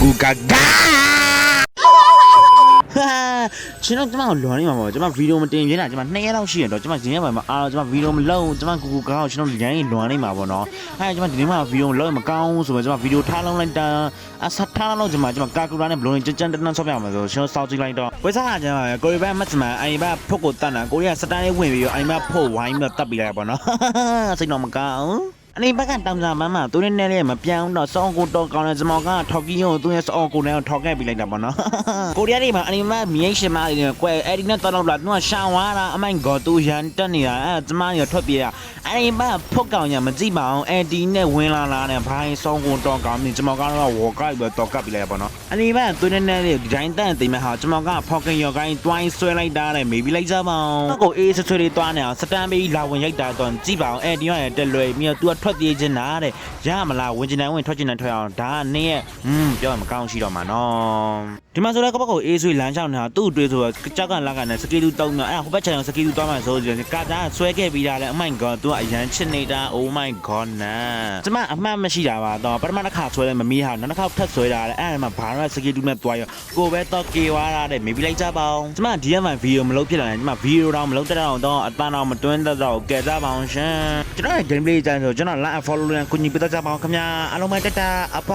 ကူကာဂါကျွန်တော်လွန်နေမှာပေါ့ကျွန်မဗီဒီယိုမတင်ပြနေတာကျွန်မ2ရက်လောက်ရှိရတော့ကျွန်မရင်းရမှာအားကျွန်မဗီဒီယိုမလုပ်ကျွန်မကူကာကိုကျွန်တော်ရင်းလွန်နေမှာပေါ့နော်ကျွန်မဒီနေ့မှဗီဒီယိုမလုပ်မကောင်းဘူးဆိုတော့ကျွန်မဗီဒီယိုထားလုံးလိုက်တာအဆက်ထားလုံးကျွန်မကာကူလာနဲ့ဘလုံးကြမ်းတန်းဆော့ပြမှာဆိုကျွန်တော်စောင့်ကြည့်လိုက်တော့ဝိစားကကျွန်မကိုရီးယားမတ်စမန်အိမ်ဘဖုတ်ကိုတတ်တာကိုရီးယားစတန်လေးဝင်ပြီးအိမ်ဘဖုတ်ဝိုင်းပြီးတက်ပြီးလိုက်ပါတော့စိတ်တော့မကောင်းအနေဘက်ကတောင်စာမမသူနဲ့နဲ့လေးမပြောင်းတော့စောင်းကိုတော့ကောင်းတယ်ကျွန်တော်ကထော်ကီယိုသူရဲ့စောင်းကိုနဲ့ထော်ခဲ့ပြီးလိုက်တာပေါ့နော်ကိုရီးယားတွေမှာအနေမမြေရှင်မလေးကွယ်အဲ့ဒီနဲ့တော့လာသူကရှောင်းသွားတာအမိုင်ကောသူရန်တက်နေတာကျွန်မရထွက်ပြေးတာအနေမဖုတ်ကောင်ညာမကြည့်ပါအောင်အဲ့ဒီနဲ့ဝင်လာတဲ့ဘိုင်းစောင်းကိုတော့ကောင်းပြီကျွန်တော်ကတော့ဝေါ်ကိုက်ပြီးတော့ကပ်ပြီးလိုက်ပါတော့အနေမသူနဲ့နဲ့လေးဒိုင်းတန်တိမ်မဲ့ဟာကျွန်တော်ကဖောက်ကင်ရော်ကိုင်းတွိုင်းဆွဲလိုက်တာတဲ့မေးပြီးလိုက်ကြပါအောင်ကိုအေးဆွဲလေးတွားနေအောင်စတန်ပေးလာဝင်ရိုက်တာတော့ကြည့်ပါအောင်အဲ့ဒီကတက်လွယ်ပြီးတော့သူကထွက်ပြေးခြင်းနာရမလားဝင်ကျင်တိုင်းဝင်ထွက်ကျင်တိုင်းထွက်အောင်ဒါကနေရဲ့ပြောရမကောင်းရှိတော့မှာနော်ဒီမှာဆိုတော့ကပတ်ကိုအေးဆွေးလမ်းလျှောက်နေတာသူ့တွေးဆိုတော့ကြောက်ကလာကနေစကီလူတုံးတော့အဲ့ဟိုဘက်ချန်စကီလူသွားမှဆိုကာတာဆွဲခဲ့ပြီးတာလေ Oh my god သူကအရန်ချစ်နေတာ Oh my god နာကျမအမှတ်မရှိတာပါတော့ပထမတစ်ခါဆွဲလဲမမီးဟာနောက်တစ်ခါထပ်ဆွဲတာလေအဲ့ဒါမှဘာတော့စကီလူနဲ့သွားရောကိုပဲတော့ကေွားတာတဲ့မေးပြီးလိုက်ကြပါအောင်ကျမဒီကမှဗီဒီယိုမလုပ်ဖြစ်လာတယ်ကျမဗီဒီယိုတော့မလုပ်တတ်တော့အတန်းတော့မတွင်းတတ်တော့ကဲကြပါအောင်ရှင်ကျွန်တော်ရဲ့ gameplay အကြောင်းဆိုကျွန်တော် like follow နဲ့ကိုညီပြသကြပါအောင်ခင်ဗျာအားလုံးပဲတတအဖ